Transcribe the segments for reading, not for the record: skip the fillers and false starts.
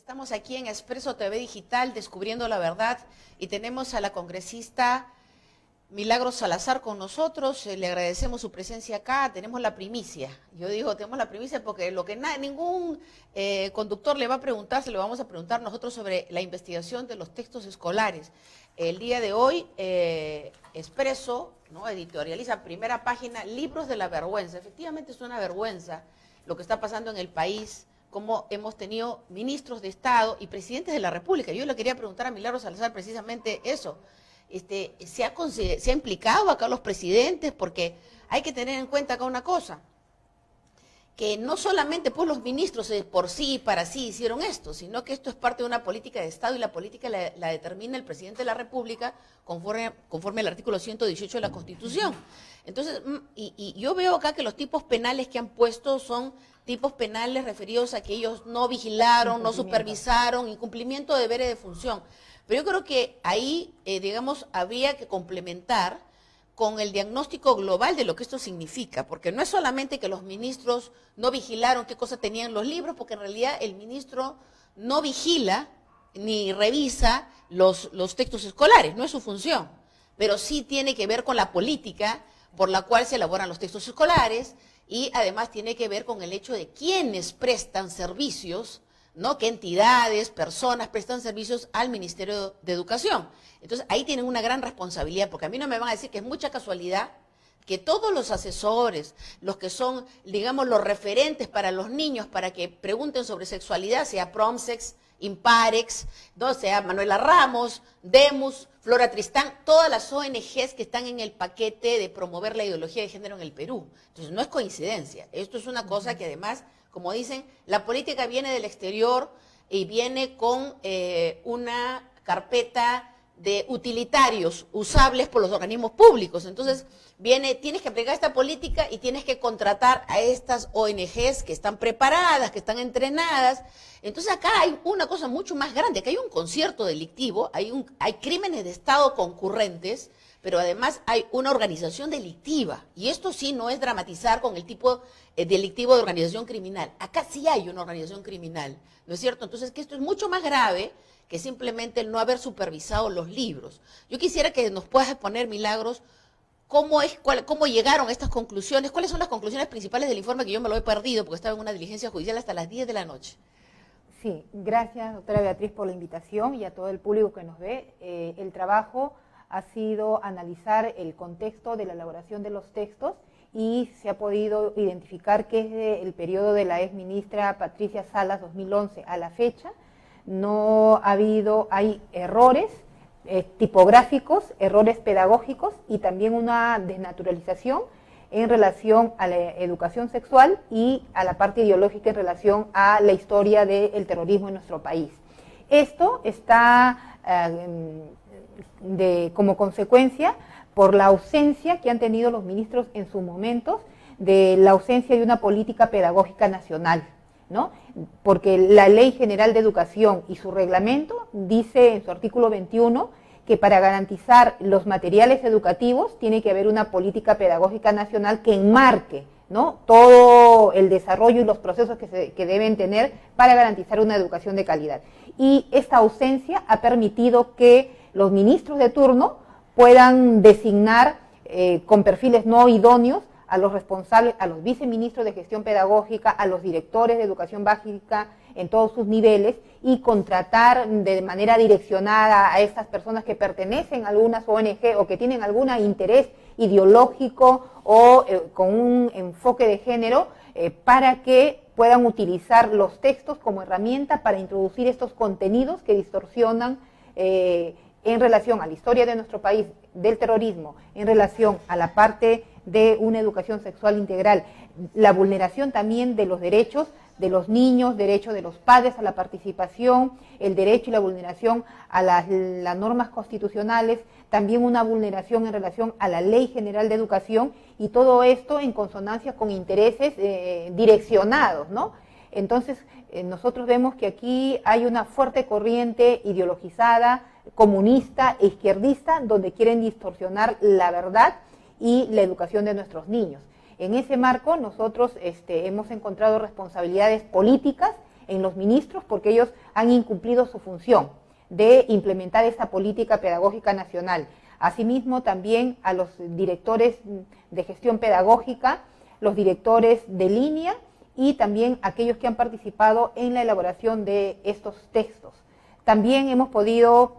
Estamos aquí en Expreso TV Digital, Descubriendo la Verdad, y tenemos a la congresista Milagros Salazar con nosotros. Le agradecemos su presencia acá. Tenemos la primicia. Yo digo, tenemos la primicia porque lo que ningún conductor le va a preguntar, se lo vamos a preguntar nosotros sobre la investigación de los textos escolares. El día de hoy, Expreso, ¿no?, editorializa, primera página, libros de la vergüenza. Efectivamente es una vergüenza lo que está pasando en el país, como hemos tenido ministros de Estado y presidentes de la República. Yo le quería preguntar a Milagros Salazar precisamente eso. ¿Se ha implicado acá los presidentes? Porque hay que tener en cuenta acá una cosa, que no solamente pues los ministros por sí, para sí hicieron esto, sino que esto es parte de una política de Estado y la política la determina el presidente de la República conforme al artículo 118 de la Constitución. Entonces, y yo veo acá que los tipos penales que han puesto son tipos penales referidos a que ellos no vigilaron, no supervisaron, incumplimiento de deberes de función. Pero yo creo que ahí, digamos, habría que complementar con el diagnóstico global de lo que esto significa, porque no es solamente que los ministros no vigilaron qué cosa tenían los libros, porque en realidad el ministro no vigila ni revisa los textos escolares, no es su función, pero sí tiene que ver con la política por la cual se elaboran los textos escolares y además tiene que ver con el hecho de quiénes prestan servicios, ¿no?, qué entidades, personas prestan servicios al Ministerio de Educación. Entonces, ahí tienen una gran responsabilidad, porque a mí no me van a decir que es mucha casualidad que todos los asesores, los que son, digamos, los referentes para los niños, para que pregunten sobre sexualidad, sea Promsex, Imparex, ¿no?, sea Manuela Ramos, Demus, Flora Tristán, todas las ONGs que están en el paquete de promover la ideología de género en el Perú. Entonces, no es coincidencia, esto es una cosa que además, como dicen, la política viene del exterior y viene con una carpeta de utilitarios usables por los organismos públicos. Entonces, tienes que aplicar esta política y tienes que contratar a estas ONGs que están preparadas, que están entrenadas. Entonces, acá hay una cosa mucho más grande, que hay un concierto delictivo, hay crímenes de Estado concurrentes, pero además hay una organización delictiva. Y esto sí no es dramatizar con el tipo delictivo de organización criminal. Acá sí hay una organización criminal, ¿no es cierto? Entonces, que esto es mucho más grave que simplemente el no haber supervisado los libros. Yo quisiera que nos puedas exponer, Milagros, cómo llegaron a estas conclusiones, cuáles son las conclusiones principales del informe, que yo me lo he perdido porque estaba en una diligencia judicial hasta las 10 de la noche. Sí, gracias, doctora Beatriz, por la invitación y a todo el público que nos ve. El trabajo ha sido analizar el contexto de la elaboración de los textos y se ha podido identificar que desde el periodo de la exministra Patricia Salas 2011 a la fecha hay errores tipográficos, errores pedagógicos y también una desnaturalización en relación a la educación sexual y a la parte ideológica en relación a la historia del terrorismo en nuestro país. Esto está como consecuencia por la ausencia que han tenido los ministros en sus momentos, de la ausencia de una política pedagógica nacional, ¿no? Porque la Ley General de Educación y su reglamento dice en su artículo 21 que para garantizar los materiales educativos tiene que haber una política pedagógica nacional que enmarque, ¿no?, todo el desarrollo y los procesos que deben tener para garantizar una educación de calidad. Y esta ausencia ha permitido que los ministros de turno puedan designar con perfiles no idóneos a los responsables, a los viceministros de gestión pedagógica, a los directores de educación básica en todos sus niveles y contratar de manera direccionada a estas personas que pertenecen a algunas ONG o que tienen algún interés ideológico o con un enfoque de género para que puedan utilizar los textos como herramienta para introducir estos contenidos que distorsionan en relación a la historia de nuestro país, del terrorismo, en relación a la parte de una educación sexual integral, la vulneración también de los derechos de los niños, derecho de los padres a la participación, el derecho y la vulneración a las normas constitucionales, también una vulneración en relación a la Ley General de Educación, y todo esto en consonancia con intereses direccionados, ¿no? Entonces, nosotros vemos que aquí hay una fuerte corriente ideologizada, comunista e izquierdista, donde quieren distorsionar la verdad y la educación de nuestros niños. En ese marco nosotros hemos encontrado responsabilidades políticas en los ministros porque ellos han incumplido su función de implementar esta política pedagógica nacional. Asimismo, también a los directores de gestión pedagógica, los directores de línea y también aquellos que han participado en la elaboración de estos textos. También hemos podido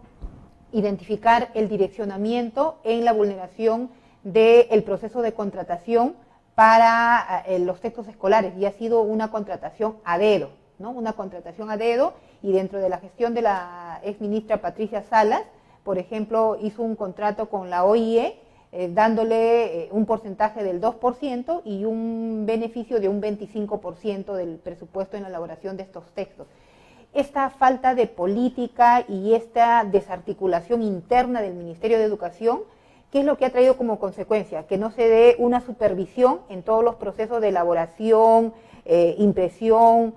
identificar el direccionamiento en la vulneración del proceso de contratación para los textos escolares, y ha sido una contratación a dedo, ¿no? Una contratación a dedo, y dentro de la gestión de la exministra Patricia Salas, por ejemplo, hizo un contrato con la OIE, dándole un porcentaje del 2% y un beneficio de un 25% del presupuesto en la elaboración de estos textos. Esta falta de política y esta desarticulación interna del Ministerio de Educación, ¿qué es lo que ha traído como consecuencia? Que no se dé una supervisión en todos los procesos de elaboración, impresión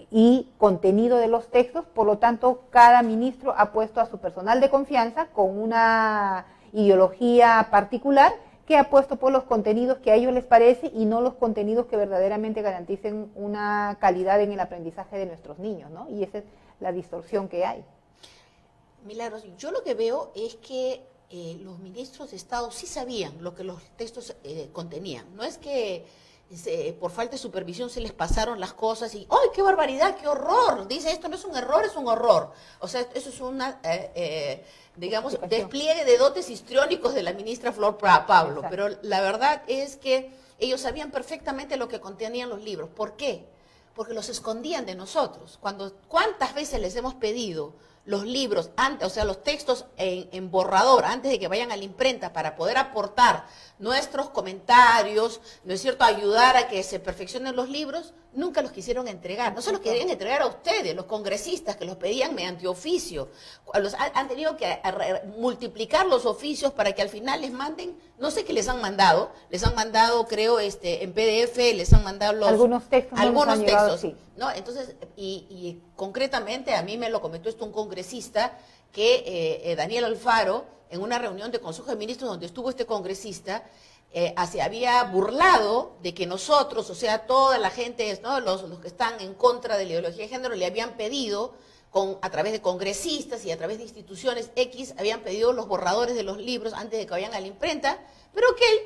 y contenido de los textos. Por lo tanto, cada ministro ha puesto a su personal de confianza con una ideología particular, que ha puesto por los contenidos que a ellos les parece y no los contenidos que verdaderamente garanticen una calidad en el aprendizaje de nuestros niños, ¿no? Y esa es la distorsión que hay. Milagros, yo lo que veo es que los ministros de Estado sí sabían lo que los textos contenían. No es que por falta de supervisión se les pasaron las cosas y ¡ay, qué barbaridad, qué horror! Dice, esto no es un error, es un horror. O sea, eso es una, digamos, despliegue de dotes histriónicos de la ministra Flor Pablo. Exacto. Pero la verdad es que ellos sabían perfectamente lo que contenían los libros. ¿Por qué? Porque los escondían de nosotros. ¿Cuántas veces les hemos pedido los libros, antes, o sea, los textos en borrador, antes de que vayan a la imprenta, para poder aportar nuestros comentarios, ¿no es cierto?, ayudar a que se perfeccionen los libros? Nunca los quisieron entregar. No se los querían entregar a ustedes, los congresistas, que los pedían mediante oficio. Han tenido que multiplicar los oficios para que al final les manden, no sé qué les han mandado, creo, en PDF, les han mandado algunos textos, sí. ¿No? Entonces, y concretamente a mí me lo comentó un congresista que Daniel Alfaro, en una reunión de Consejo de Ministros donde estuvo este congresista, se había burlado de que nosotros, o sea, toda la gente, ¿no?, los que están en contra de la ideología de género, le habían pedido, a través de congresistas y a través de instituciones X, habían pedido los borradores de los libros antes de que vayan a la imprenta, pero que él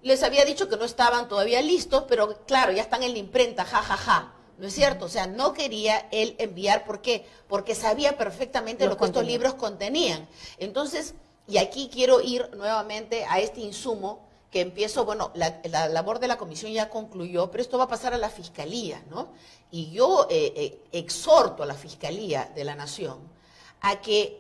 les había dicho que no estaban todavía listos, pero claro, ya están en la imprenta, ja. ¿No es cierto? O sea, no quería él enviar, ¿por qué? Porque sabía perfectamente lo que estos libros contenían. Entonces, y aquí quiero ir nuevamente a este insumo que empiezo, bueno, la labor de la comisión ya concluyó, pero esto va a pasar a la Fiscalía, ¿no? Y yo exhorto a la Fiscalía de la Nación a que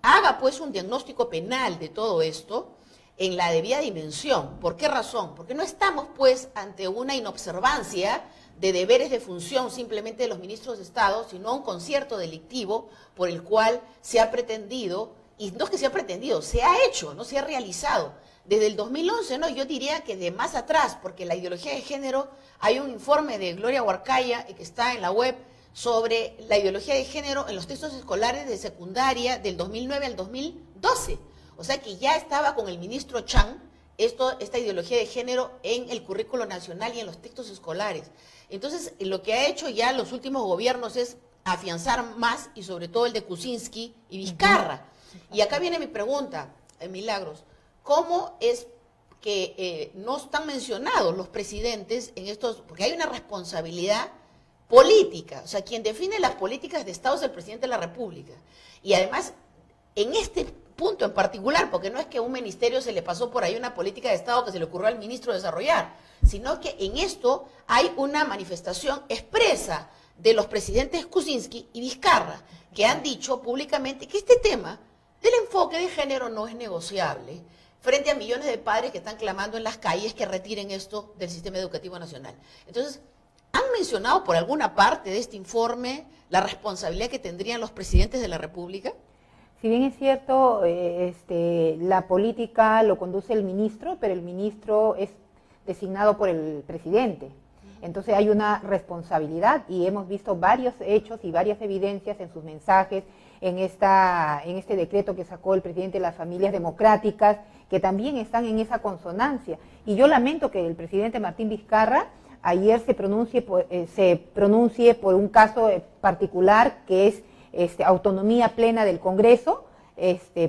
haga pues un diagnóstico penal de todo esto en la debida dimensión. ¿Por qué razón? Porque no estamos pues ante una inobservancia de deberes de función simplemente de los ministros de Estado, sino un concierto delictivo por el cual se ha pretendido, y no es que se ha pretendido, se ha hecho, no se ha realizado. Desde el 2011, no, yo diría que de más atrás, porque la ideología de género, hay un informe de Gloria Huarcaya que está en la web sobre la ideología de género en los textos escolares de secundaria del 2009 al 2012. O sea que ya estaba con el ministro Chang esta ideología de género en el currículo nacional y en los textos escolares. Entonces, lo que ha hecho ya los últimos gobiernos es afianzar más, y sobre todo el de Kuczynski y Vizcarra. Y acá viene mi pregunta, Milagros, ¿cómo es que no están mencionados los presidentes en estos? Porque hay una responsabilidad política, o sea, quien define las políticas de Estado es el presidente de la República. Y además, en este punto en particular, porque no es que a un ministerio se le pasó por ahí una política de Estado que se le ocurrió al ministro desarrollar, sino que en esto hay una manifestación expresa de los presidentes Kuczynski y Vizcarra, que han dicho públicamente que este tema del enfoque de género no es negociable frente a millones de padres que están clamando en las calles que retiren esto del sistema educativo nacional. Entonces, ¿han mencionado por alguna parte de este informe la responsabilidad que tendrían los presidentes de la República? Si bien es cierto, la política lo conduce el ministro, pero el ministro es designado por el presidente. Entonces hay una responsabilidad, y hemos visto varios hechos y varias evidencias en sus mensajes, en este decreto que sacó el presidente de las Familias Democráticas, que también están en esa consonancia. Y yo lamento que el presidente Martín Vizcarra ayer se pronuncie por un caso particular que es autonomía plena del Congreso,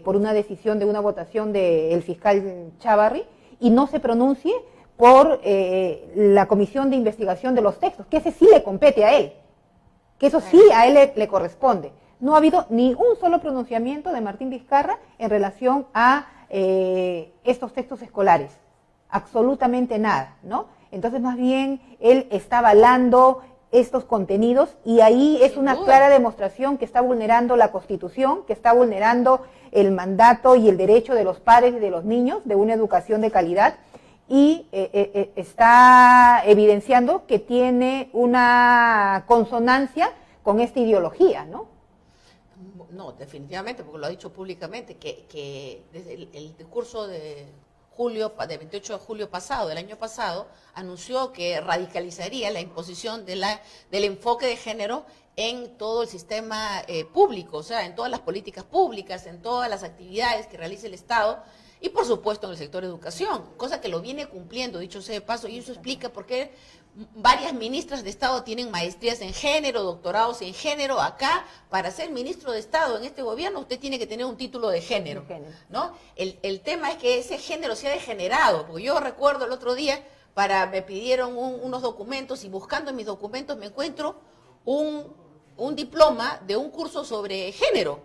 por una decisión de una votación del fiscal Chávarri, y no se pronuncie por la comisión de investigación de los textos, que ese sí le compete a él, que eso sí a él le corresponde. No ha habido ni un solo pronunciamiento de Martín Vizcarra en relación a estos textos escolares, absolutamente nada, ¿no? Entonces, más bien, él está avalando estos contenidos y ahí es una clara demostración que está vulnerando la Constitución, que está vulnerando el mandato y el derecho de los padres y de los niños de una educación de calidad, y está evidenciando que tiene una consonancia con esta ideología, ¿no? No, definitivamente, porque lo ha dicho públicamente, que desde el discurso de julio, de 28 de julio pasado, del año pasado, anunció que radicalizaría la imposición del enfoque de género en todo el sistema público, o sea, en todas las políticas públicas, en todas las actividades que realiza el Estado, y por supuesto en el sector de educación, cosa que lo viene cumpliendo, dicho sea de paso, y eso explica por qué varias ministras de Estado tienen maestrías en género, doctorados en género. Acá, para ser ministro de Estado en este gobierno, usted tiene que tener un título de género, ¿no? El tema es que ese género se ha degenerado, porque yo recuerdo el otro día, me pidieron unos documentos, y buscando en mis documentos me encuentro un diploma de un curso sobre género,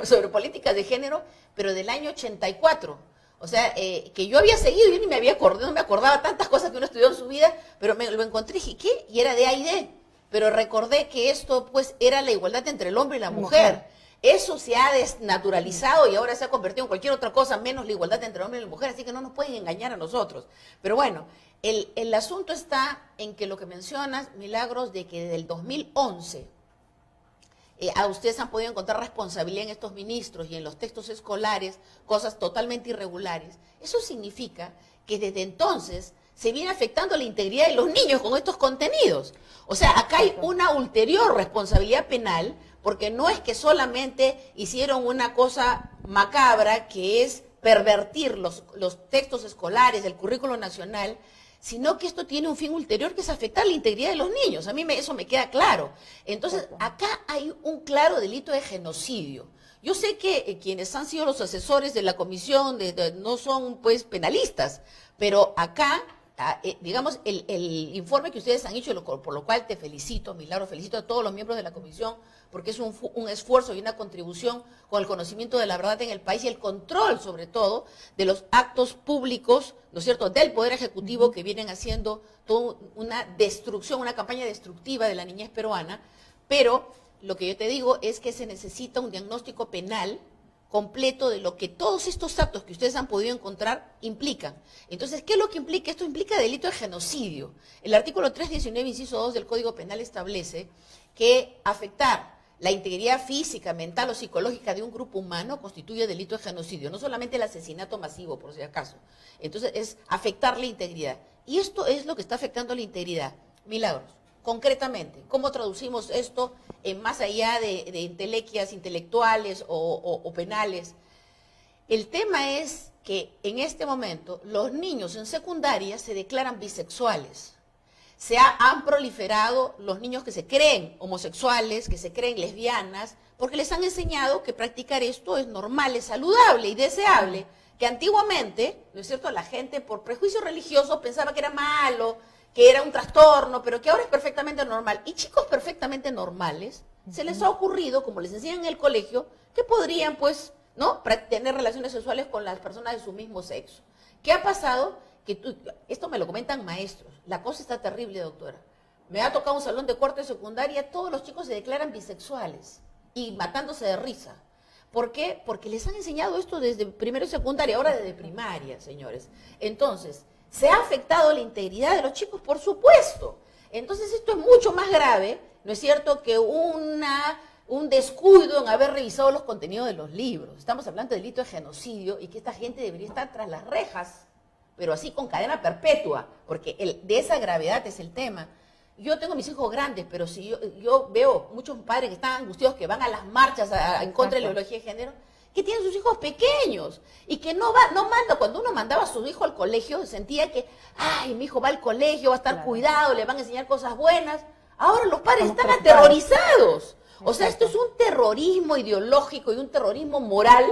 sobre políticas de género, pero del año 84. O sea, que yo había seguido, yo ni me había acordado, no me acordaba tantas cosas que uno estudió en su vida, pero lo encontré y dije, ¿qué? Y era de A&D. Pero recordé que esto, pues, era la igualdad entre el hombre y la mujer. Eso se ha desnaturalizado y ahora se ha convertido en cualquier otra cosa menos la igualdad entre el hombre y la mujer, así que no nos pueden engañar a nosotros. Pero bueno, el asunto está en que lo que mencionas, Milagros, de que desde el 2011... a ustedes han podido encontrar responsabilidad en estos ministros y en los textos escolares, cosas totalmente irregulares. Eso significa que desde entonces se viene afectando la integridad de los niños con estos contenidos. O sea, acá hay una ulterior responsabilidad penal, porque no es que solamente hicieron una cosa macabra, que es pervertir los textos escolares, el currículo nacional, sino que esto tiene un fin ulterior, que es afectar la integridad de los niños. A mí eso me queda claro. Entonces, acá hay un claro delito de genocidio. Yo sé que quienes han sido los asesores de la comisión no son, pues, penalistas, pero acá, digamos, el informe que ustedes han hecho, por lo cual te felicito, Milagro, felicito a todos los miembros de la comisión, porque es un esfuerzo y una contribución con el conocimiento de la verdad en el país y el control, sobre todo, de los actos públicos, ¿no es cierto?, del Poder Ejecutivo, que vienen haciendo toda una destrucción, una campaña destructiva de la niñez peruana. Pero lo que yo te digo es que se necesita un diagnóstico penal completo de lo que todos estos actos que ustedes han podido encontrar implican. Entonces, ¿qué es lo que implica? Esto implica delito de genocidio. El artículo 319, inciso 2 del Código Penal establece que afectar la integridad física, mental o psicológica de un grupo humano constituye delito de genocidio, no solamente el asesinato masivo, por si acaso. Entonces, es afectar la integridad. Y esto es lo que está afectando la integridad. Milagros, concretamente, ¿cómo traducimos esto en más allá de entelequias intelectuales o penales? El tema es que en este momento los niños en secundaria se declaran bisexuales. Han proliferado los niños que se creen homosexuales, que se creen lesbianas, porque les han enseñado que practicar esto es normal, es saludable y deseable, que antiguamente, ¿no es cierto?, la gente por prejuicio religioso pensaba que era malo, que era un trastorno, pero que ahora es perfectamente normal. Y chicos perfectamente normales, se les ha ocurrido, como les enseñan en el colegio, que podrían, pues, ¿no?, tener relaciones sexuales con las personas de su mismo sexo. ¿Qué ha pasado? Esto me lo comentan maestros. La cosa está terrible, doctora. Me ha tocado un salón de cuarto de secundaria, todos los chicos se declaran bisexuales y matándose de risa. ¿Por qué? Porque les han enseñado esto desde primero y secundaria, ahora desde primaria, señores. Entonces, ¿se ha afectado la integridad de los chicos? Por supuesto. Entonces, esto es mucho más grave, ¿no es cierto?, que un descuido en haber revisado los contenidos de los libros. Estamos hablando de delito de genocidio y que esta gente debería estar tras las rejas, pero así con cadena perpetua, porque de esa gravedad es el tema. Yo tengo mis hijos grandes, pero si yo veo muchos padres que están angustiados, que van a las marchas en contra de la ideología de género, que tienen sus hijos pequeños y que no manda, cuando uno mandaba a su hijo al colegio, sentía que, ay, mi hijo va al colegio, va a estar cuidado, le van a enseñar cosas buenas. Ahora los padres están aterrorizados. O sea, esto es un terrorismo ideológico y un terrorismo moral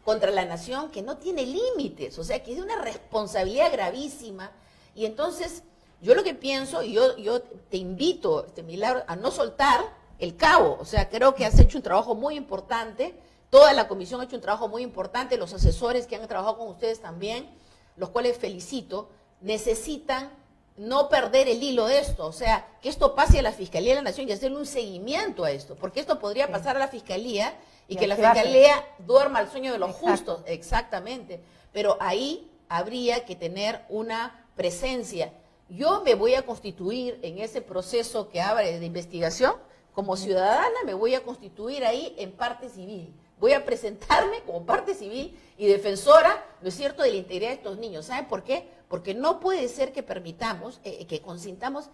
contra la nación que no tiene límites, o sea, que es de una responsabilidad gravísima. Y entonces, yo lo que pienso, y yo te invito, Milagro, a no soltar el cabo. O sea, creo que has hecho un trabajo muy importante, toda la comisión ha hecho un trabajo muy importante, los asesores que han trabajado con ustedes también, los cuales felicito, necesitan no perder el hilo de esto, o sea, que esto pase a la Fiscalía de la Nación y hacerle un seguimiento a esto, porque esto podría pasar a la Fiscalía y que la Fiscalía duerma al sueño de los justos, exactamente, pero ahí habría que tener una presencia. Yo me voy a constituir en ese proceso que abre de investigación, como ciudadana me voy a constituir ahí en parte civil. Voy a presentarme como parte civil y defensora, ¿no es cierto?, de la integridad de estos niños. ¿Saben por qué? Porque no puede ser que permitamos, que consintamos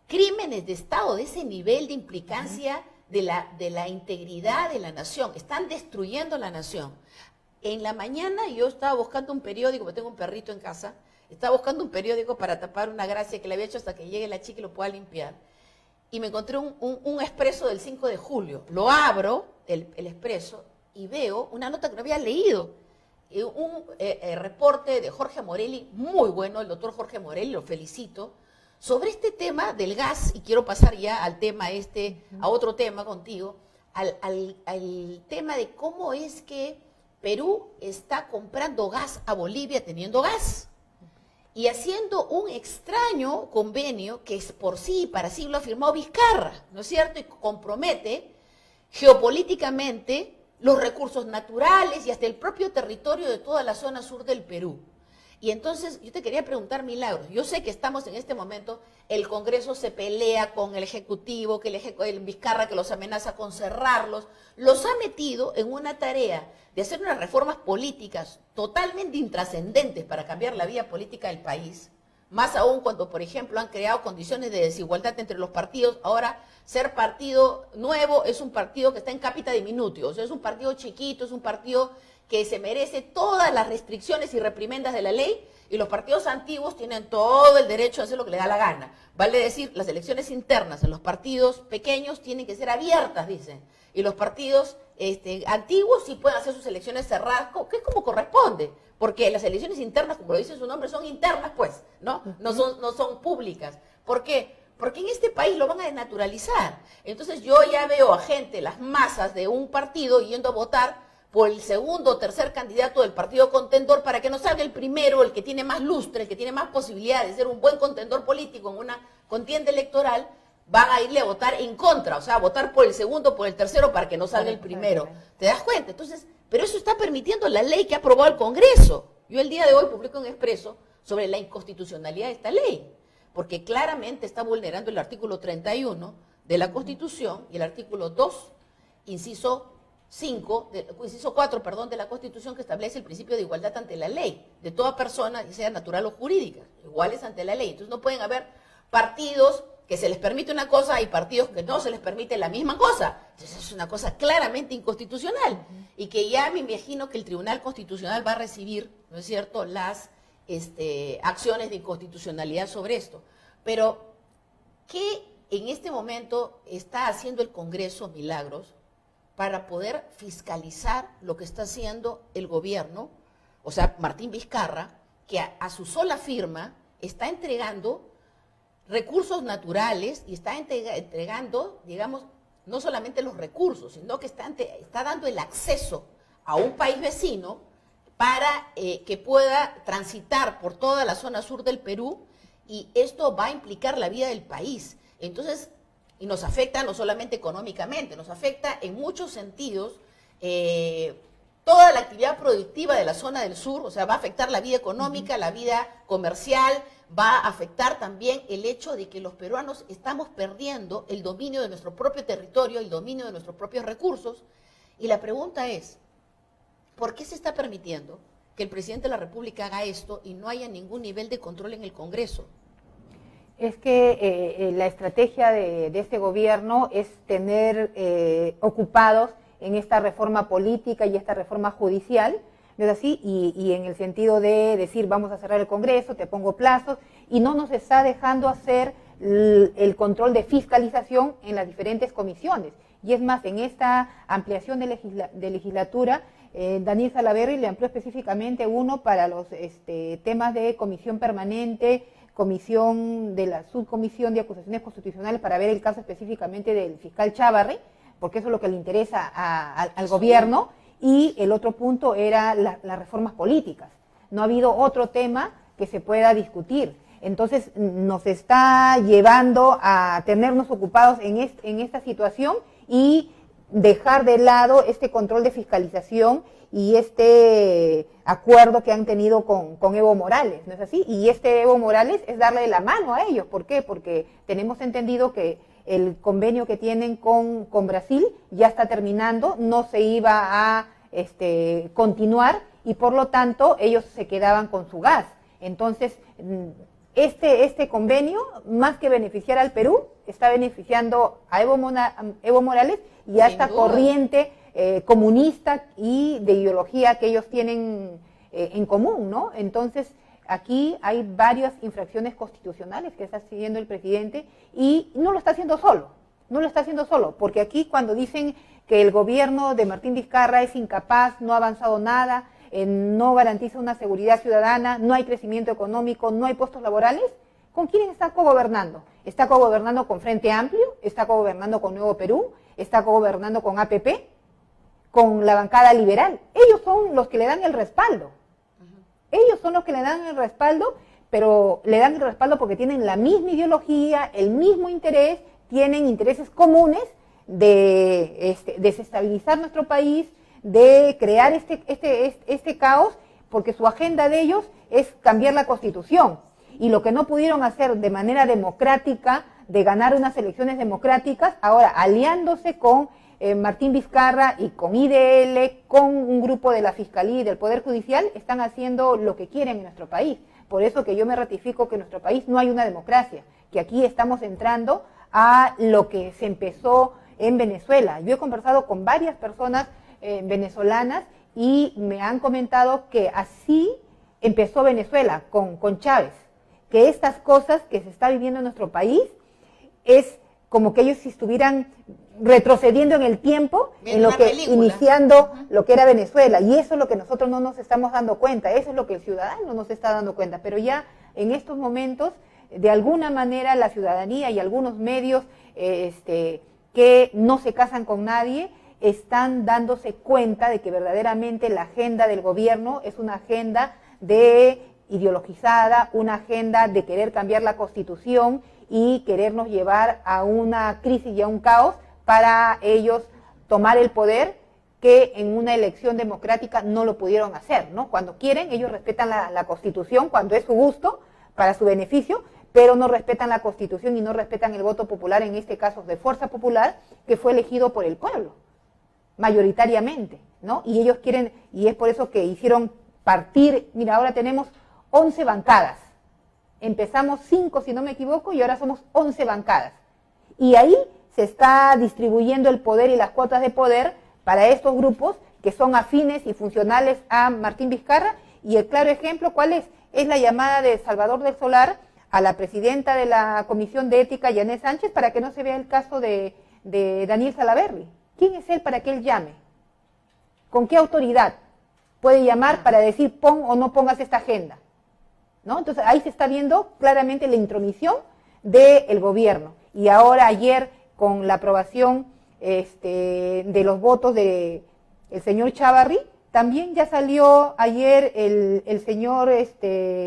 crímenes de Estado de ese nivel de implicancia de la integridad de la nación. Están destruyendo la nación. En la mañana yo estaba buscando un periódico, porque tengo un perrito en casa, estaba buscando un periódico para tapar una gracia que le había hecho hasta que llegue la chica y lo pueda limpiar. Y me encontré un Expreso del 5 de julio. Lo abro, el Expreso, y veo una nota que no había leído. Un reporte de Jorge Morelli, muy bueno, el doctor Jorge Morelli, lo felicito, sobre este tema del gas, y quiero pasar ya al tema a otro tema contigo, al tema de cómo es que Perú está comprando gas a Bolivia teniendo gas y haciendo un extraño convenio que es por sí y para sí lo ha firmado Vizcarra, ¿no es cierto? Y compromete geopolíticamente los recursos naturales y hasta el propio territorio de toda la zona sur del Perú. Y entonces yo te quería preguntar, Milagros, yo sé que estamos en este momento, el Congreso se pelea con el Ejecutivo, que el Vizcarra que los amenaza con cerrarlos, los ha metido en una tarea de hacer unas reformas políticas totalmente intrascendentes para cambiar la vida política del país, más aún cuando, por ejemplo, han creado condiciones de desigualdad entre los partidos. Ahora, ser partido nuevo es un partido que está en cápita diminutio, o sea, es un partido chiquito, es un partido que se merece todas las restricciones y reprimendas de la ley, y los partidos antiguos tienen todo el derecho a hacer lo que les da la gana. Vale decir, las elecciones internas en los partidos pequeños tienen que ser abiertas, dicen, y los partidos antiguos sí pueden hacer sus elecciones cerradas, que es como corresponde, porque las elecciones internas, como lo dice su nombre, son internas, pues, ¿no? No son públicas. ¿Por qué? Porque en este país lo van a desnaturalizar. Entonces yo ya veo a gente, las masas de un partido, yendo a votar por el segundo o tercer candidato del partido contendor para que no salga el primero, el que tiene más lustre, el que tiene más posibilidad de ser un buen contendor político en una contienda electoral, van a irle a votar en contra, o sea, a votar por el segundo, por el tercero, para que no salga el primero. ¿Te das cuenta? Entonces, pero eso está permitiendo la ley que ha aprobado el Congreso. Yo el día de hoy publico un expreso sobre la inconstitucionalidad de esta ley, porque claramente está vulnerando el artículo 31 de la Constitución y el artículo 2, inciso 4, de la Constitución, que establece el principio de igualdad ante la ley, de toda persona, sea natural o jurídica, iguales ante la ley. Entonces no pueden haber partidos que se les permite una cosa y partidos que no se les permite la misma cosa. Entonces es una cosa claramente inconstitucional, y que ya me imagino que el Tribunal Constitucional va a recibir, ¿no es cierto?, las acciones de inconstitucionalidad sobre esto. Pero, ¿qué en este momento está haciendo el Congreso, Milagros, para poder fiscalizar lo que está haciendo el gobierno? O sea, Martín Vizcarra, que a su sola firma está entregando recursos naturales y está entregando, digamos, no solamente los recursos, sino que está dando el acceso a un país vecino para que pueda transitar por toda la zona sur del Perú, y esto va a implicar la vida del país. Entonces, y nos afecta no solamente económicamente, nos afecta en muchos sentidos toda la actividad productiva de la zona del sur, o sea, va a afectar la vida económica, la vida comercial, va a afectar también el hecho de que los peruanos estamos perdiendo el dominio de nuestro propio territorio, el dominio de nuestros propios recursos. Y la pregunta es, ¿por qué se está permitiendo que el presidente de la República haga esto y no haya ningún nivel de control en el Congreso? Es que la estrategia de este gobierno es tener ocupados en esta reforma política y esta reforma judicial, ¿no es así? Y en el sentido de decir, vamos a cerrar el Congreso, te pongo plazos, y no nos está dejando hacer el control de fiscalización en las diferentes comisiones. Y es más, en esta ampliación de legislatura, Daniel Salaverry le amplió específicamente uno para los temas de comisión permanente, comisión de la subcomisión de acusaciones constitucionales, para ver el caso específicamente del fiscal Chávarri, porque eso es lo que le interesa al gobierno, y el otro punto era las reformas políticas. No ha habido otro tema que se pueda discutir. Entonces nos está llevando a tenernos ocupados en esta situación y dejar de lado este control de fiscalización y este acuerdo que han tenido con Evo Morales, ¿no es así? Y este Evo Morales es darle la mano a ellos. ¿Por qué? Porque tenemos entendido que el convenio que tienen con Brasil ya está terminando, no se iba a continuar, y por lo tanto ellos se quedaban con su gas. Entonces, este convenio, más que beneficiar al Perú, está beneficiando a Evo Morales y a esta corriente comunista y de ideología que ellos tienen en común, ¿no? Entonces, aquí hay varias infracciones constitucionales que está siguiendo el presidente, y no lo está haciendo solo, porque aquí cuando dicen que el gobierno de Martín Vizcarra es incapaz, no ha avanzado nada, no garantiza una seguridad ciudadana, no hay crecimiento económico, no hay puestos laborales, ¿con quién está cogobernando? Está cogobernando con Frente Amplio, está cogobernando con Nuevo Perú, está cogobernando con APP, con la bancada liberal. Ellos son los que le dan el respaldo. Ellos son los que le dan el respaldo, pero le dan el respaldo porque tienen la misma ideología, el mismo interés, tienen intereses comunes de desestabilizar nuestro país, de crear este caos, porque su agenda de ellos es cambiar la Constitución. Y lo que no pudieron hacer de manera democrática, de ganar unas elecciones democráticas, ahora aliándose con Martín Vizcarra y con IDL, con un grupo de la Fiscalía y del Poder Judicial, están haciendo lo que quieren en nuestro país. Por eso que yo me ratifico que en nuestro país no hay una democracia, que aquí estamos entrando a lo que se empezó en Venezuela. Yo he conversado con varias personas venezolanas y me han comentado que así empezó Venezuela con Chávez, que estas cosas que se está viviendo en nuestro país es como que ellos estuvieran retrocediendo en el tiempo, en lo que iniciando lo que era Venezuela, y eso es lo que nosotros no nos estamos dando cuenta, eso es lo que el ciudadano no se está dando cuenta, pero ya en estos momentos, de alguna manera, la ciudadanía y algunos medios que no se casan con nadie, están dándose cuenta de que verdaderamente la agenda del gobierno es una agenda ideologizada, una agenda de querer cambiar la Constitución y querernos llevar a una crisis y a un caos para ellos tomar el poder, que en una elección democrática no lo pudieron hacer, ¿no? Cuando quieren, ellos respetan la Constitución, cuando es su gusto, para su beneficio, pero no respetan la Constitución y no respetan el voto popular, en este caso de Fuerza Popular, que fue elegido por el pueblo, mayoritariamente, ¿no? Y ellos quieren, y es por eso que hicieron partir, mira, ahora tenemos 11 bancadas, empezamos 5 si no me equivoco, y ahora somos 11 bancadas, y ahí se está distribuyendo el poder y las cuotas de poder para estos grupos que son afines y funcionales a Martín Vizcarra, y el claro ejemplo, ¿cuál es? Es la llamada de Salvador del Solar a la presidenta de la Comisión de Ética, Yané Sánchez, para que no se vea el caso de Daniel Salaverry. ¿Quién es él para que él llame? ¿Con qué autoridad puede llamar para decir pon o no pongas esta agenda? ¿No? Entonces ahí se está viendo claramente la intromisión del gobierno. Y ahora ayer, con la aprobación de los votos del señor Chávarri, también ya salió ayer el señor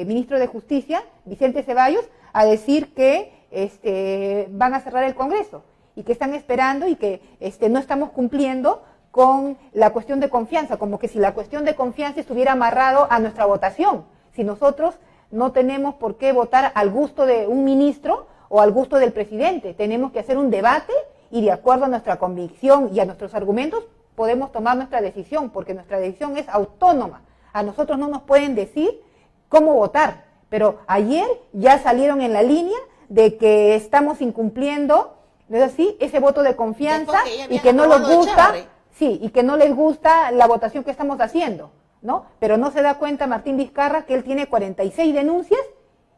ministro de Justicia, Vicente Ceballos, a decir que van a cerrar el Congreso y que están esperando y que no estamos cumpliendo con la cuestión de confianza, como que si la cuestión de confianza estuviera amarrado a nuestra votación. Si nosotros no tenemos por qué votar al gusto de un ministro o al gusto del presidente, tenemos que hacer un debate y de acuerdo a nuestra convicción y a nuestros argumentos podemos tomar nuestra decisión, porque nuestra decisión es autónoma. A nosotros no nos pueden decir cómo votar, pero ayer ya salieron en la línea de que estamos incumpliendo, ¿no es así?, ese voto de confianza y que no les gusta, Sí, y que no les gusta la votación que estamos haciendo, ¿no? Pero no se da cuenta Martín Vizcarra que él tiene 46 denuncias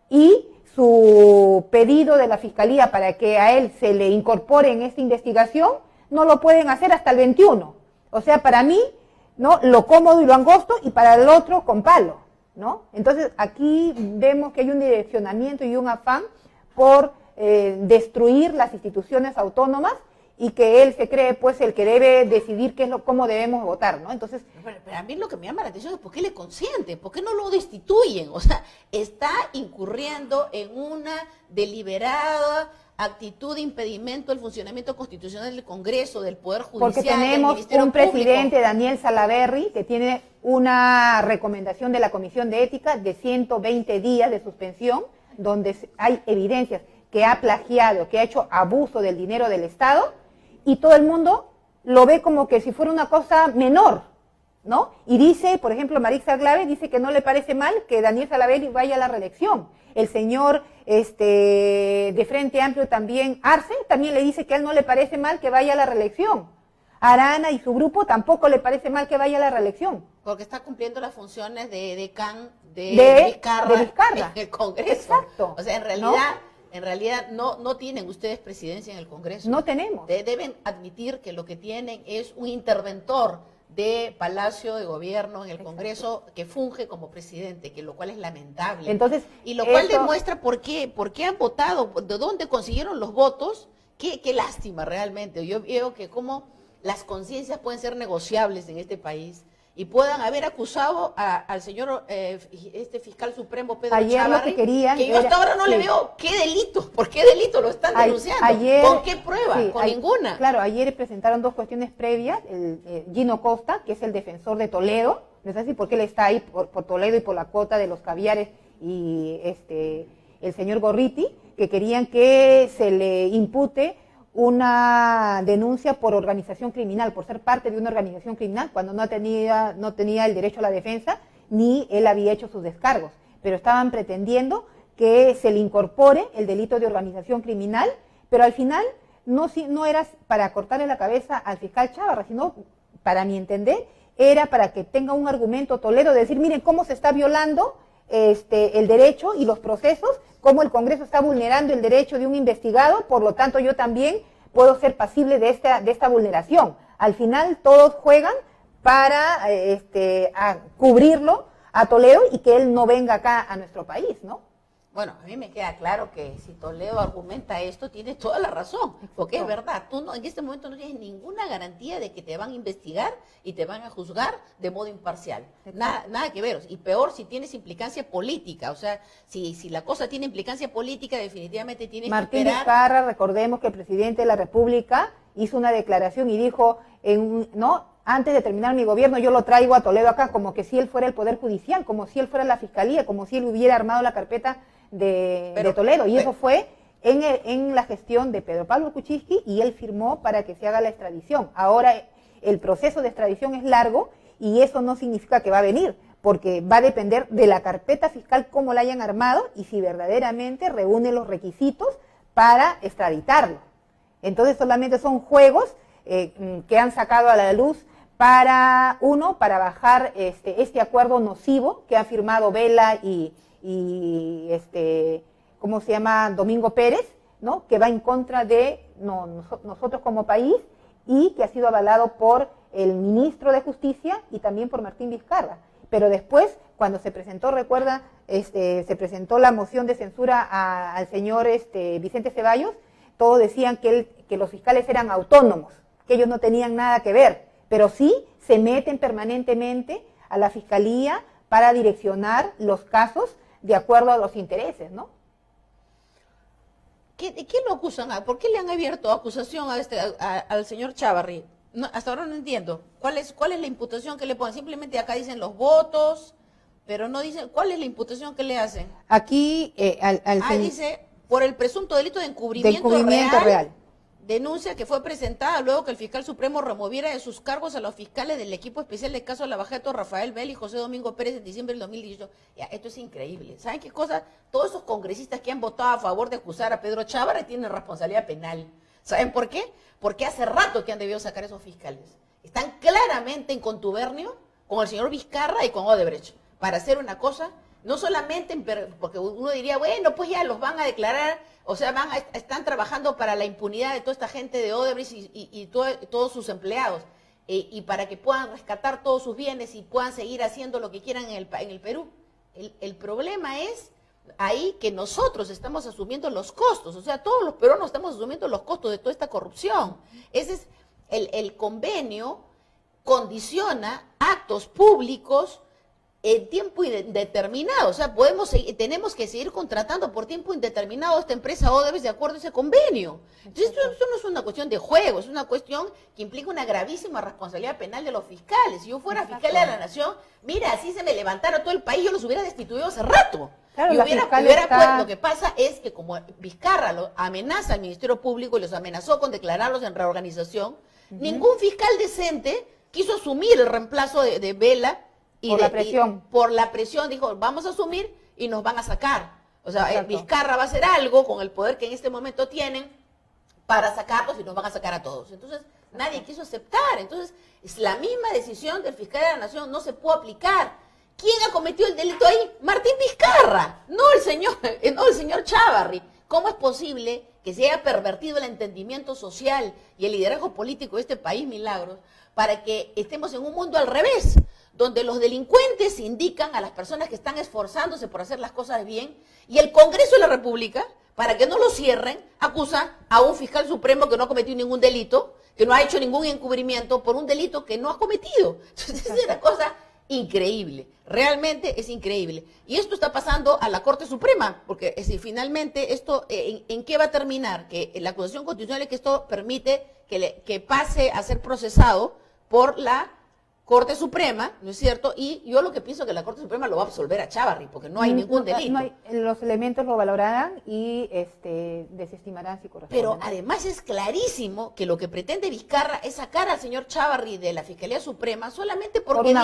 y su pedido de la Fiscalía para que a él se le incorpore en esta investigación no lo pueden hacer hasta el 21. O sea, para mí, ¿no?, lo cómodo y lo angosto, y para el otro con palo, ¿no? Entonces, aquí vemos que hay un direccionamiento y un afán por destruir las instituciones autónomas, y que él se cree pues el que debe decidir cómo debemos votar, ¿no? Entonces, pero a mí lo que me llama la atención es por qué le consienten, por qué no lo destituyen. O sea, está incurriendo en una deliberada actitud de impedimento del funcionamiento constitucional del Congreso, del Poder Judicial, porque tenemos un presidente, Daniel Salaverry, que tiene una recomendación de la Comisión de Ética de 120 días de suspensión, donde hay evidencias que ha plagiado, que ha hecho abuso del dinero del Estado, y todo el mundo lo ve como que si fuera una cosa menor, ¿no? Y dice, por ejemplo, Marix Aglave dice que no le parece mal que Daniel Salaverry vaya a la reelección. El señor de Frente Amplio también, Arce, también le dice que a él no le parece mal que vaya a la reelección. Arana y su grupo tampoco le parece mal que vaya a la reelección. Porque está cumpliendo las funciones de decán de Vizcarra en el Congreso. Exacto. O sea, en realidad... ¿no? En realidad no tienen ustedes presidencia en el Congreso. No tenemos. Deben admitir que lo que tienen es un interventor de Palacio de Gobierno en el Congreso que funge como presidente, que lo cual es lamentable. Entonces, y lo cual demuestra por qué han votado, de dónde consiguieron los votos. Qué lástima realmente. Yo veo que cómo las conciencias pueden ser negociables en este país y puedan haber acusado al señor fiscal supremo Pedro Chávarri, que yo hasta ahora no le veo qué delito, por qué delito lo están denunciando, ¿con qué prueba? Con ninguna. Claro, ayer presentaron dos cuestiones previas, Gino Costa, que es el defensor de Toledo, no sé si porque él está ahí por Toledo y por la cuota de los caviares, y el señor Gorriti, que querían que se le impute una denuncia por organización criminal, por ser parte de una organización criminal, cuando no tenía el derecho a la defensa, ni él había hecho sus descargos. Pero estaban pretendiendo que se le incorpore el delito de organización criminal, pero al final no era para cortarle la cabeza al fiscal Chávarri, sino, para mi entender, era para que tenga un argumento Toledo de decir, miren cómo se está violando el derecho y los procesos, cómo el Congreso está vulnerando el derecho de un investigado, por lo tanto yo también puedo ser pasible de esta vulneración. Al final todos juegan para cubrirlo a Toledo y que él no venga acá a nuestro país, ¿no? Bueno, a mí me queda claro que si Toledo argumenta esto, tiene toda la razón, porque es verdad, tú en este momento no tienes ninguna garantía de que te van a investigar y te van a juzgar de modo imparcial. Nada que ver, y peor si tienes implicancia política, o sea, si la cosa tiene implicancia política, definitivamente tienes Martín que esperar. Vizcarra, recordemos que el presidente de la República hizo una declaración y dijo, antes de terminar mi gobierno yo lo traigo a Toledo acá, como que si él fuera el Poder Judicial, como si él fuera la Fiscalía, como si él hubiera armado la carpeta de Toledo, y eso fue en la gestión de Pedro Pablo Kuczynski, y él firmó para que se haga la extradición. Ahora el proceso de extradición es largo y eso no significa que va a venir, porque va a depender de la carpeta fiscal, cómo la hayan armado y si verdaderamente reúne los requisitos para extraditarlo. Entonces solamente son juegos que han sacado a la luz para bajar este acuerdo nocivo que han firmado Vela y ¿cómo se llama? Domingo Pérez, ¿no? Que va en contra de nosotros como país, y que ha sido avalado por el ministro de Justicia y también por Martín Vizcarra. Pero después, cuando se presentó, recuerda, se presentó la moción de censura al señor Vicente Ceballos, todos decían que los fiscales eran autónomos, que ellos no tenían nada que ver, pero sí se meten permanentemente a la fiscalía para direccionar los casos de acuerdo a los intereses, ¿no? ¿Qué lo acusan? ¿Por qué le han abierto acusación al señor Chávarri? No, hasta ahora no entiendo. ¿Cuál es la imputación que le ponen? Simplemente acá dicen los votos, pero no dicen cuál es la imputación que le hacen. Aquí dice por el presunto delito de encubrimiento real. Denuncia que fue presentada luego que el fiscal supremo removiera de sus cargos a los fiscales del equipo especial del caso Lavajato, Rafael Bell y José Domingo Pérez en diciembre del 2018. Ya, esto es increíble. ¿Saben qué cosa? Todos esos congresistas que han votado a favor de acusar a Pedro Chávarri tienen responsabilidad penal. ¿Saben por qué? Porque hace rato que han debido sacar esos fiscales. están claramente en contubernio con el señor Vizcarra y con Odebrecht para hacer una cosa, no solamente porque uno diría, bueno, pues ya los van a declarar, o sea, están trabajando para la impunidad de toda esta gente de Odebrecht y todos sus empleados, y para que puedan rescatar todos sus bienes y puedan seguir haciendo lo que quieran en el Perú. El problema es ahí que nosotros estamos asumiendo los costos, o sea, todos los peruanos estamos asumiendo los costos de toda esta corrupción. Ese es el convenio condiciona actos públicos en tiempo indeterminado, o sea, tenemos que seguir contratando por tiempo indeterminado a esta empresa Odebrecht de acuerdo a ese convenio. Entonces, esto no es una cuestión de juego, es una cuestión que implica una gravísima responsabilidad penal de los fiscales. Si yo fuera fiscal de la Nación, mira, así se me levantara todo el país, yo los hubiera destituido hace rato. Claro, Lo que pasa es que como Vizcarra amenaza al Ministerio Público y los amenazó con declararlos en reorganización, ningún fiscal decente quiso asumir el reemplazo de Vela. Por la presión dijo, vamos a asumir y nos van a sacar. O sea, Vizcarra va a hacer algo con el poder que en este momento tienen para sacarlos y nos van a sacar a todos. Entonces, nadie quiso aceptar. Entonces, es la misma decisión del fiscal de la Nación, no se puede aplicar. ¿Quién ha cometido el delito ahí? Martín Vizcarra, no el señor Chávarri. ¿Cómo es posible que se haya pervertido el entendimiento social y el liderazgo político de este país, Milagros, para que estemos en un mundo al revés, donde los delincuentes indican a las personas que están esforzándose por hacer las cosas bien, y el Congreso de la República, para que no lo cierren, acusa a un fiscal supremo que no ha cometido ningún delito, que no ha hecho ningún encubrimiento por un delito que no ha cometido? Entonces, es una cosa increíble, realmente es increíble. Y esto está pasando a la Corte Suprema, porque finalmente esto, ¿en qué va a terminar? Que la acusación constitucional es que esto permite que pase a ser procesado por la Corte Suprema, ¿no es cierto? Y yo lo que pienso es que la Corte Suprema lo va a absolver a Chávarri, porque no hay ningún delito. Los elementos lo valorarán y desestimarán si corresponde. Pero además es clarísimo que lo que pretende Vizcarra es sacar al señor Chávarri de la Fiscalía Suprema solamente porque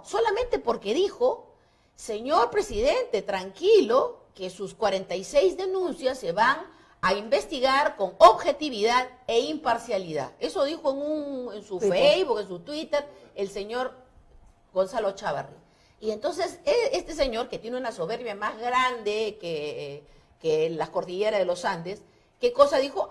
solamente porque dijo, señor presidente, tranquilo, que sus 46 denuncias se van a investigar con objetividad e imparcialidad. Eso dijo en su Facebook, en su Twitter, el señor Gonzalo Chávarri. Y entonces, este señor, que tiene una soberbia más grande que las cordilleras de los Andes, ¿qué cosa dijo?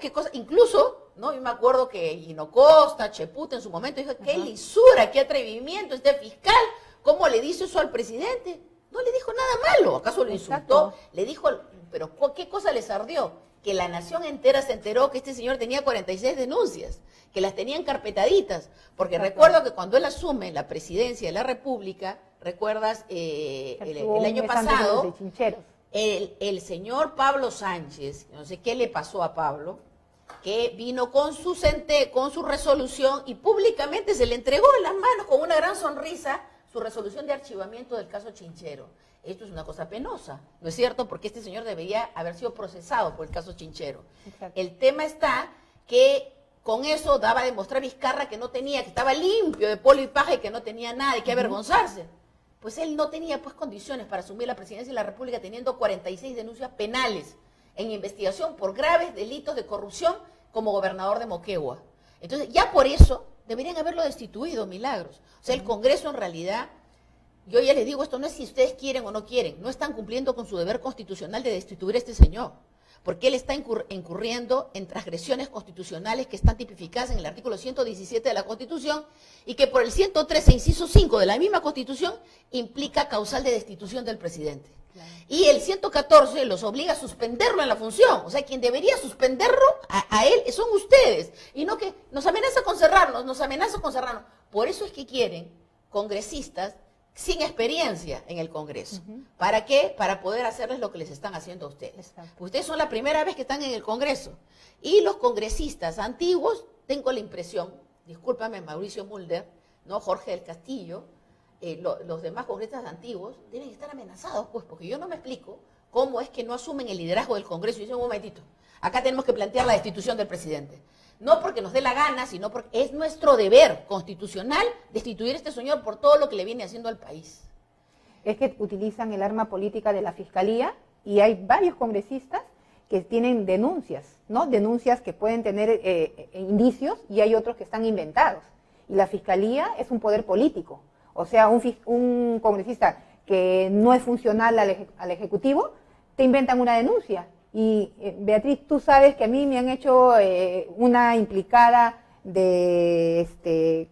¿Qué cosa? Incluso, ¿no? Yo me acuerdo que Hinocosta, Cheput en su momento dijo, qué lisura, qué atrevimiento este fiscal, ¿cómo le dice eso al presidente? No le dijo nada malo, ¿acaso lo insultó? Le dijo, pero ¿qué cosa les ardió? Que la nación entera se enteró que este señor tenía 46 denuncias, que las tenían carpetaditas, porque recuerdo que cuando él asume la presidencia de la República, ¿recuerdas? El año pasado, el señor Pablo Sánchez, no sé qué le pasó a Pablo, que vino con su resolución y públicamente se le entregó en las manos con una gran sonrisa su resolución de archivamiento del caso Chinchero. Esto es una cosa penosa, ¿no es cierto? Porque este señor debería haber sido procesado por el caso Chinchero. Exacto. El tema está que con eso daba a demostrar Vizcarra que estaba limpio de polvo y paja y que no tenía nada y que avergonzarse. Pues él no tenía condiciones para asumir la presidencia de la República teniendo 46 denuncias penales en investigación por graves delitos de corrupción como gobernador de Moquegua. Entonces, ya por eso deberían haberlo destituido, Milagros. O sea, el Congreso en realidad, yo ya les digo, esto no es si ustedes quieren o no quieren, no están cumpliendo con su deber constitucional de destituir a este señor, porque él está incurriendo en transgresiones constitucionales que están tipificadas en el artículo 117 de la Constitución y que por el 113, inciso 5 de la misma Constitución, implica causal de destitución del presidente. Claro. Y el 114 los obliga a suspenderlo en la función. O sea, quien debería suspenderlo a él son ustedes. Y no que nos amenaza con cerrarnos. Por eso es que quieren congresistas sin experiencia en el Congreso. ¿Para qué? Para poder hacerles lo que les están haciendo a ustedes. Exacto. Ustedes son la primera vez que están en el Congreso. Y los congresistas antiguos, tengo la impresión, discúlpame Mauricio Mulder, ¿no? Jorge del Castillo, los demás congresistas antiguos deben estar amenazados, pues, porque yo no me explico cómo es que no asumen el liderazgo del Congreso y dicen, un momentito, acá tenemos que plantear la destitución del presidente. No porque nos dé la gana, sino porque es nuestro deber constitucional destituir a este señor por todo lo que le viene haciendo al país. Es que utilizan el arma política de la Fiscalía y hay varios congresistas que tienen denuncias, ¿no? Denuncias que pueden tener indicios, y hay otros que están inventados. Y la Fiscalía es un poder político. O sea, un congresista que no es funcional al Ejecutivo, te inventan una denuncia. Y Beatriz, tú sabes que a mí me han hecho una implicada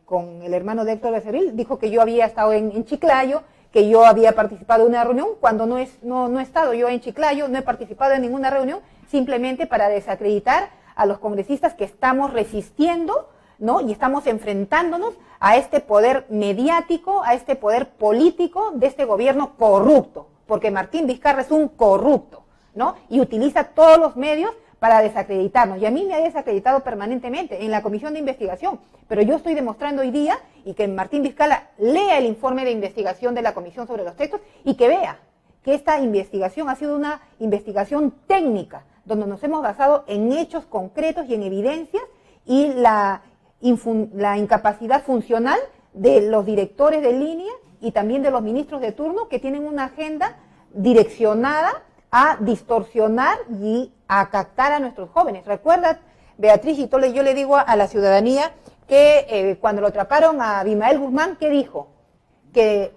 con el hermano de Héctor Becerril, dijo que yo había estado en Chiclayo, que yo había participado en una reunión, cuando no he estado yo en Chiclayo, no he participado en ninguna reunión, simplemente para desacreditar a los congresistas que estamos resistiendo, ¿no? Y estamos enfrentándonos a este poder mediático, a este poder político de este gobierno corrupto, porque Martín Vizcarra es un corrupto, ¿no? Y utiliza todos los medios para desacreditarnos. Y a mí me ha desacreditado permanentemente en la comisión de investigación, pero yo estoy demostrando hoy día, y que Martín Vizcarra lea el informe de investigación de la comisión sobre los textos y que vea que esta investigación ha sido una investigación técnica, donde nos hemos basado en hechos concretos y en evidencias, y la incapacidad funcional de los directores de línea y también de los ministros de turno, que tienen una agenda direccionada a distorsionar y a captar a nuestros jóvenes. Recuerda, Beatriz, y yo le digo a la ciudadanía que cuando lo atraparon a Abimael Guzmán, ¿qué dijo? Que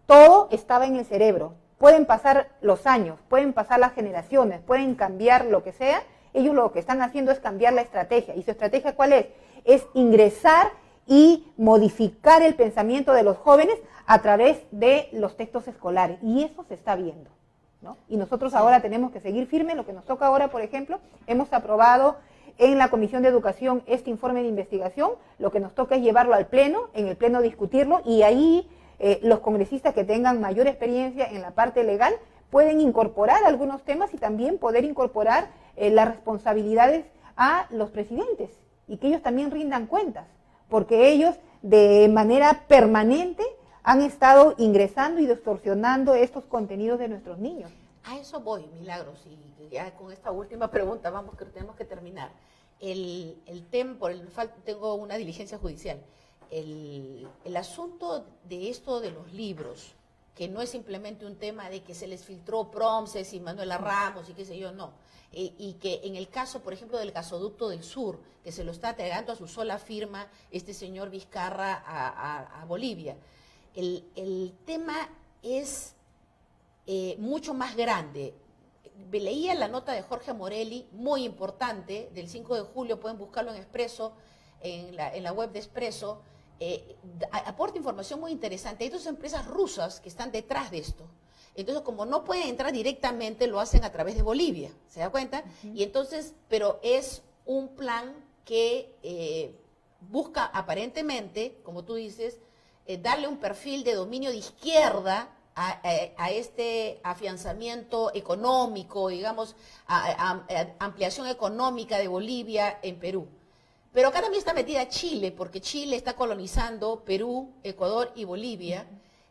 todo estaba en el cerebro. Pueden pasar los años, pueden pasar las generaciones, pueden cambiar lo que sea. Ellos lo que están haciendo es cambiar la estrategia. ¿Y su estrategia cuál es? Es ingresar y modificar el pensamiento de los jóvenes a través de los textos escolares. Y eso se está viendo, ¿no? Y nosotros ahora tenemos que seguir firmes. Lo que nos toca ahora, por ejemplo, hemos aprobado en la Comisión de Educación este informe de investigación. Lo que nos toca es llevarlo al Pleno, en el Pleno discutirlo, y ahí los congresistas que tengan mayor experiencia en la parte legal pueden incorporar algunos temas y también poder incorporar las responsabilidades a los presidentes, y que ellos también rindan cuentas, porque ellos de manera permanente han estado ingresando y distorsionando estos contenidos de nuestros niños. A eso voy, Milagros, y ya con esta última pregunta tenemos que terminar. Tengo una diligencia judicial. El asunto de esto de los libros, que no es simplemente un tema de que se les filtró Promses y Manuela Ramos y qué sé yo, no. Y que en el caso, por ejemplo, del gasoducto del sur, que se lo está entregando a su sola firma este señor Vizcarra a Bolivia, el tema es mucho más grande. Leía la nota de Jorge Morelli, muy importante, del 5 de julio, pueden buscarlo en Expreso, en la web de Expreso. Aporta información muy interesante. Hay dos empresas rusas que están detrás de esto. Entonces, como no pueden entrar directamente, lo hacen a través de Bolivia, ¿se da cuenta? Y entonces, pero es un plan que busca aparentemente, como tú dices, darle un perfil de dominio de izquierda a este afianzamiento económico, digamos, ampliación económica de Bolivia en Perú. Pero acá también está metida Chile, porque Chile está colonizando Perú, Ecuador y Bolivia.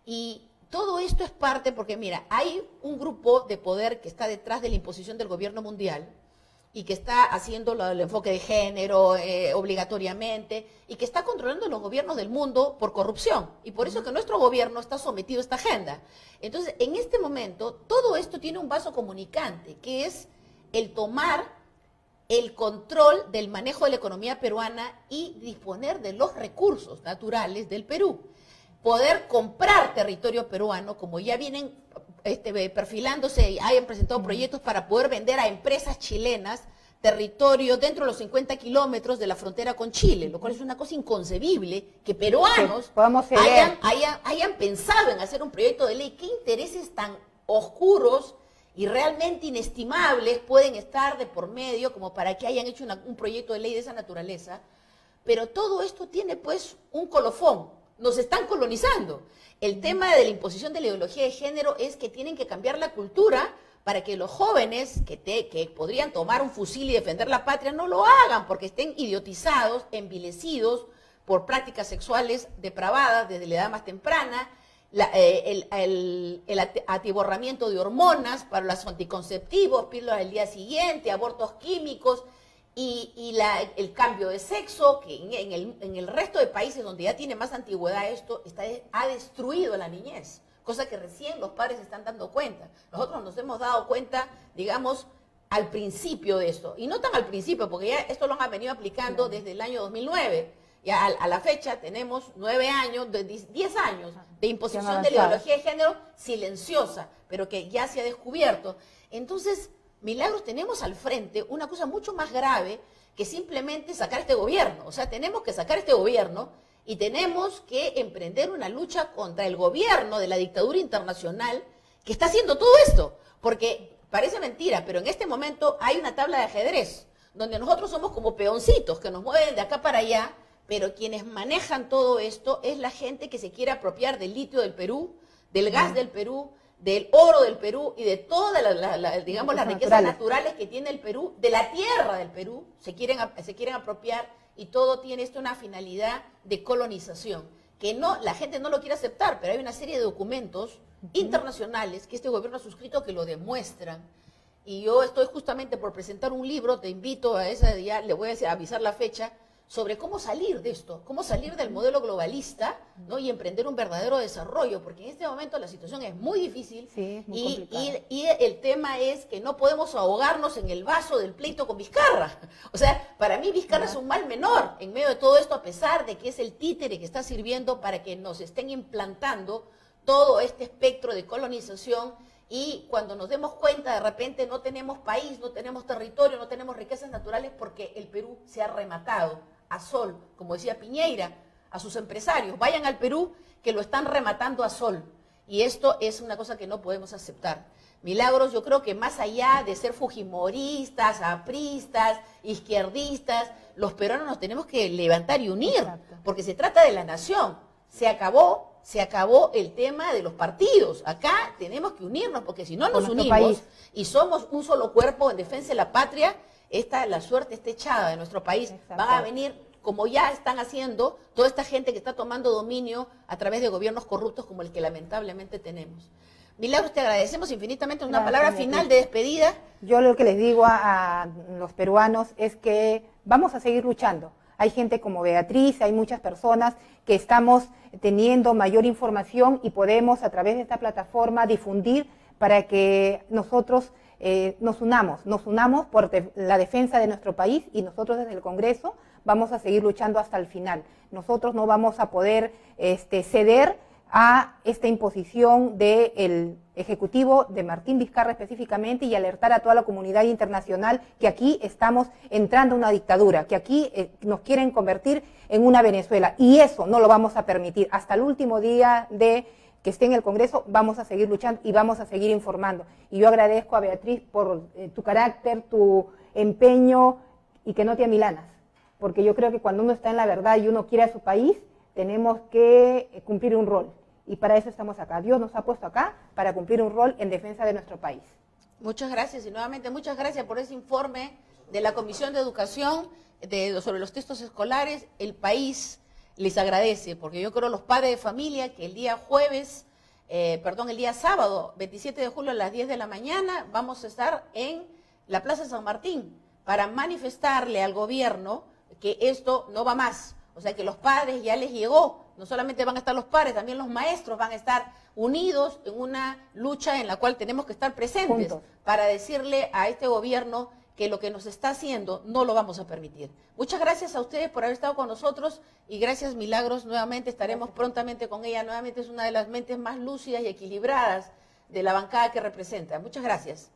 Y todo esto es parte, porque mira, hay un grupo de poder que está detrás de la imposición del gobierno mundial y que está haciendo el enfoque de género obligatoriamente y que está controlando los gobiernos del mundo por corrupción. Y por eso que nuestro gobierno está sometido a esta agenda. Entonces, en este momento, todo esto tiene un vaso comunicante, que es el tomar el control del manejo de la economía peruana y disponer de los recursos naturales del Perú. Poder comprar territorio peruano, como ya vienen perfilándose y hayan presentado proyectos para poder vender a empresas chilenas territorio dentro de los 50 kilómetros de la frontera con Chile, lo cual es una cosa inconcebible que peruanos hayan pensado en hacer un proyecto de ley. ¿Qué intereses tan oscuros y realmente inestimables pueden estar de por medio como para que hayan hecho un proyecto de ley de esa naturaleza? Pero todo esto tiene pues un colofón. Nos están colonizando. El tema de la imposición de la ideología de género es que tienen que cambiar la cultura para que los jóvenes que podrían tomar un fusil y defender la patria no lo hagan, porque estén idiotizados, envilecidos por prácticas sexuales depravadas desde la edad más temprana, el atiborramiento de hormonas para los anticonceptivos, píldoras del día siguiente, abortos químicos, y el cambio de sexo, que en el resto de países donde ya tiene más antigüedad esto, ha destruido la niñez, cosa que recién los padres se están dando cuenta. Nosotros nos hemos dado cuenta, digamos, al principio de esto, y no tan al principio, porque ya esto lo han venido aplicando desde el año 2009. Ya a la fecha tenemos 9 años, 10 años de imposición de la ideología de género silenciosa, pero que ya se ha descubierto. Entonces, Milagros, tenemos al frente una cosa mucho más grave que simplemente sacar este gobierno. O sea, tenemos que sacar este gobierno y tenemos que emprender una lucha contra el gobierno de la dictadura internacional que está haciendo todo esto. Porque parece mentira, pero en este momento hay una tabla de ajedrez donde nosotros somos como peoncitos que nos mueven de acá para allá, pero quienes manejan todo esto es la gente que se quiere apropiar del litio del Perú, del gas del Perú, del oro del Perú y de todas digamos, las riquezas naturales que tiene el Perú, de la tierra del Perú, se quieren apropiar, y todo tiene esto una finalidad de colonización, que no, la gente no lo quiere aceptar, pero hay una serie de documentos internacionales que este gobierno ha suscrito que lo demuestran. Y yo estoy justamente por presentar un libro, te invito a esa, ya le voy a avisar la fecha, sobre cómo salir de esto, cómo salir del modelo globalista, ¿no? Y emprender un verdadero desarrollo, porque en este momento la situación es muy difícil, sí, es muy y el tema es que no podemos ahogarnos en el vaso del pleito con Vizcarra. O sea, para mí Vizcarra es un mal menor en medio de todo esto, a pesar de que es el títere que está sirviendo para que nos estén implantando todo este espectro de colonización. Y cuando nos demos cuenta, de repente no tenemos país, no tenemos territorio, no tenemos riquezas naturales, porque el Perú se ha rematado a sol, como decía Piñeira, a sus empresarios. Vayan al Perú, que lo están rematando a sol. Y esto es una cosa que no podemos aceptar. Milagros, yo creo que más allá de ser fujimoristas, apristas, izquierdistas, los peruanos nos tenemos que levantar y unir, exacto, porque se trata de la nación. Se acabó el tema de los partidos. Acá tenemos que unirnos, porque si no nos unimos y somos un solo cuerpo en defensa de la patria, la suerte está echada de nuestro país. exacto, Van a venir, como ya están haciendo, toda esta gente que está tomando dominio a través de gobiernos corruptos como el que lamentablemente tenemos. Milagros, te agradecemos infinitamente. Una palabra final de despedida. Yo lo que les digo a los peruanos es que vamos a seguir luchando. Hay gente como Beatriz, hay muchas personas que estamos teniendo mayor información y podemos a través de esta plataforma difundir para que nosotros nos unamos por la defensa de nuestro país, y nosotros desde el Congreso vamos a seguir luchando hasta el final. Nosotros no vamos a poder ceder a esta imposición del Ejecutivo de Martín Vizcarra específicamente, y alertar a toda la comunidad internacional que aquí estamos entrando a una dictadura, que aquí nos quieren convertir en una Venezuela, y eso no lo vamos a permitir. Hasta el último día de que esté en el Congreso vamos a seguir luchando y vamos a seguir informando. Y yo agradezco a Beatriz por tu carácter, tu empeño, y que no te amilanas, porque yo creo que cuando uno está en la verdad y uno quiere a su país, tenemos que cumplir un rol. Y para eso estamos acá. Dios nos ha puesto acá para cumplir un rol en defensa de nuestro país. Muchas gracias, y nuevamente muchas gracias por ese informe de la Comisión de Educación sobre los textos escolares. El país les agradece, porque yo creo los padres de familia que el día el día sábado, 27 de julio a las 10 de la mañana, vamos a estar en la Plaza San Martín para manifestarle al gobierno que esto no va más. O sea, que los padres ya les llegó. No solamente van a estar los padres, también los maestros van a estar unidos en una lucha en la cual tenemos que estar presentes juntos, para decirle a este gobierno que lo que nos está haciendo no lo vamos a permitir. Muchas gracias a ustedes por haber estado con nosotros, y gracias, Milagros, nuevamente estaremos prontamente con ella. Nuevamente es una de las mentes más lúcidas y equilibradas de la bancada que representa. Muchas gracias.